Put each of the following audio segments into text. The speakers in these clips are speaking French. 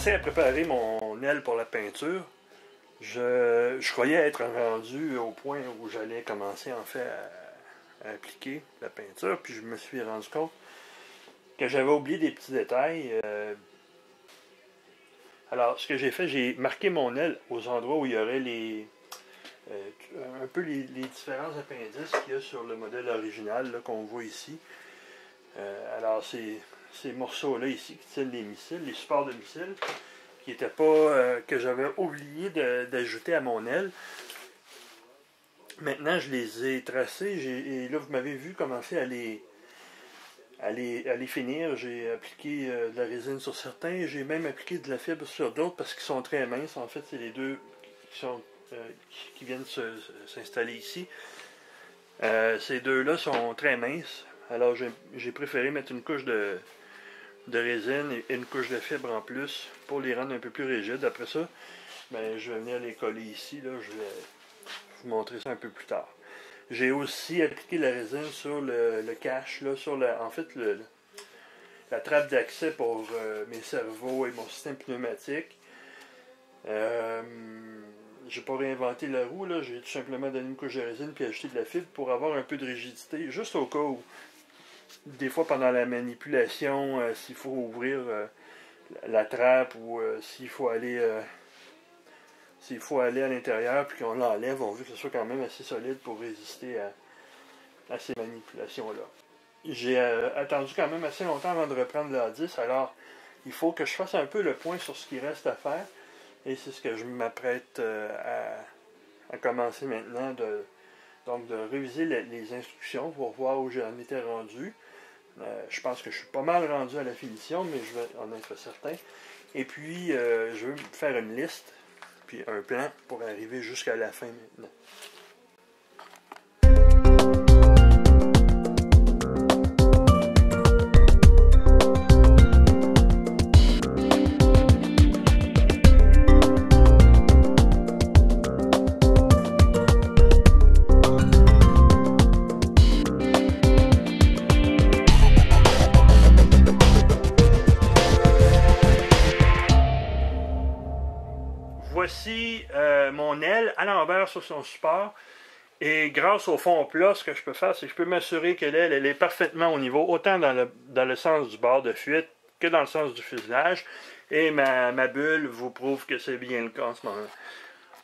commençais à préparer mon aile pour la peinture, je croyais être rendu au point où j'allais commencer en fait à appliquer la peinture, puis je me suis rendu compte que j'avais oublié des petits détails. Alors, ce que j'ai fait, j'ai marqué mon aile aux endroits où il y aurait un peu les différents appendices qu'il y a sur le modèle original qu'on voit ici. Alors, ces morceaux-là ici qui tiennent les missiles, les supports de missiles, qui n'étaient pas, que j'avais oublié d'ajouter à mon aile. Maintenant, je les ai tracés et là, vous m'avez vu commencer à les finir. J'ai appliqué de la résine sur certains, j'ai même appliqué de la fibre sur d'autres parce qu'ils sont très minces. En fait, c'est les deux qui viennent s'installer ici. Ces deux-là sont très minces. Alors, j'ai préféré mettre une couche de résine et une couche de fibre en plus pour les rendre un peu plus rigides. Après ça, ben, je vais venir les coller ici. Là, je vais vous montrer ça un peu plus tard. J'ai aussi appliqué la résine sur le cache, là, sur en fait la trappe d'accès pour mes servos et mon système pneumatique. J'ai pas réinventé la roue, là, j'ai tout simplement donné une couche de résine puis ajouté de la fibre pour avoir un peu de rigidité, juste au cas où des fois pendant la manipulation, s'il faut ouvrir la trappe ou s'il faut aller à l'intérieur puis qu'on l'enlève, on veut que ce soit quand même assez solide pour résister à ces manipulations-là. J'ai attendu quand même assez longtemps avant de reprendre l'A10, alors il faut que je fasse un peu le point sur ce qui reste à faire. Et c'est ce que je m'apprête à commencer maintenant, donc de réviser les instructions pour voir où j'en étais rendu. Je pense que je suis pas mal rendu à la finition, mais je vais en être certain. Et puis, je vais faire une liste, puis un plan pour arriver jusqu'à la fin maintenant. Voici mon aile à l'envers sur son support. Et grâce au fond plat, ce que je peux faire, c'est que je peux m'assurer que l'aile elle est parfaitement au niveau, autant dans le sens du bord de fuite que dans le sens du fuselage. Et ma bulle vous prouve que c'est bien le cas en ce moment.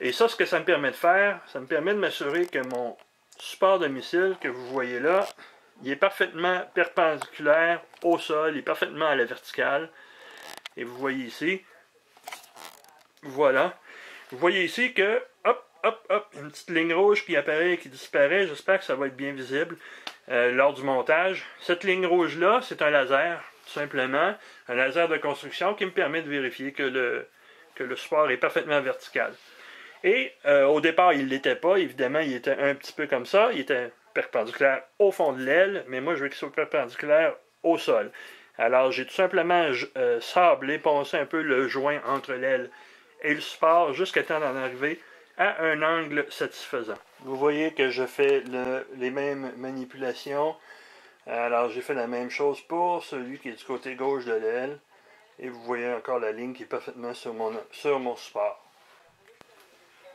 Et ça, ce que ça me permet de faire, ça me permet de m'assurer que mon support de missile que vous voyez là, il est parfaitement perpendiculaire au sol, il est parfaitement à la verticale. Et vous voyez ici, voilà. Vous voyez ici que, hop, hop, hop, une petite ligne rouge qui apparaît et qui disparaît. J'espère que ça va être bien visible lors du montage. Cette ligne rouge-là, c'est un laser, tout simplement. Un laser de construction qui me permet de vérifier que le support est parfaitement vertical. Et au départ, il ne l'était pas. Évidemment, il était un petit peu comme ça. Il était perpendiculaire au fond de l'aile, mais moi, je veux qu'il soit perpendiculaire au sol. Alors, j'ai tout simplement sablé, poncé un peu le joint entre l'aile et le support jusqu'à temps d'en arriver à un angle satisfaisant. Vous voyez que je fais les mêmes manipulations. Alors j'ai fait la même chose pour celui qui est du côté gauche de l'aile. Et vous voyez encore la ligne qui est parfaitement sur mon support.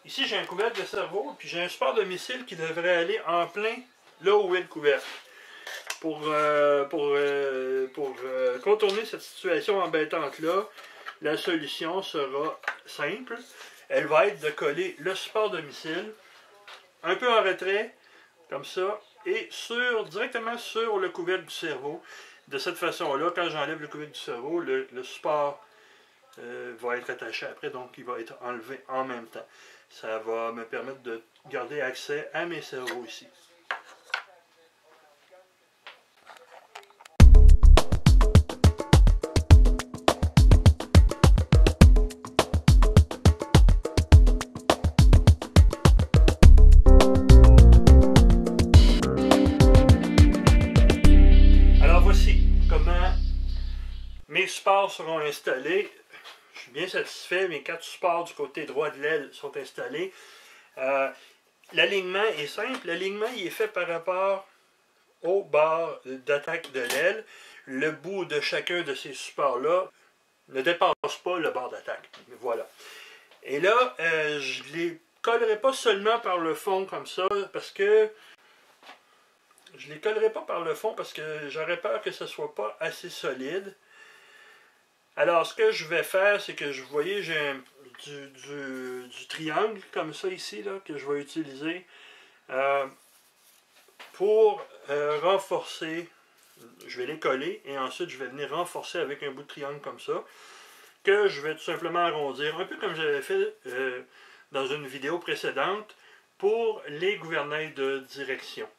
Ici j'ai un couvercle de cerveau, puis j'ai un support de missile qui devrait aller en plein là où est le couvercle. Pour contourner cette situation embêtante-là, la solution sera simple. Elle va être de coller le support de missile un peu en retrait, comme ça, et directement sur le couvercle du cerveau. De cette façon-là, quand j'enlève le couvercle du cerveau, le support va être attaché après, donc il va être enlevé en même temps. Ça va me permettre de garder accès à mes cerveaux ici. Mes supports seront installés. Je suis bien satisfait. Mes 4 supports du côté droit de l'aile sont installés. L'alignement est simple. L'alignement est fait par rapport au barre d'attaque de l'aile. Le bout de chacun de ces supports-là ne dépasse pas le bord d'attaque. Voilà. Et là, je ne les collerai pas seulement par le fond comme ça, parce que je les collerai pas par le fond parce que j'aurais peur que ce ne soit pas assez solide. Alors, ce que je vais faire, c'est que vous voyez, j'ai du triangle comme ça ici, là, que je vais utiliser pour renforcer. Je vais les coller et ensuite je vais venir renforcer avec un bout de triangle comme ça, que je vais tout simplement arrondir, un peu comme j'avais fait dans une vidéo précédente pour les gouvernails de direction.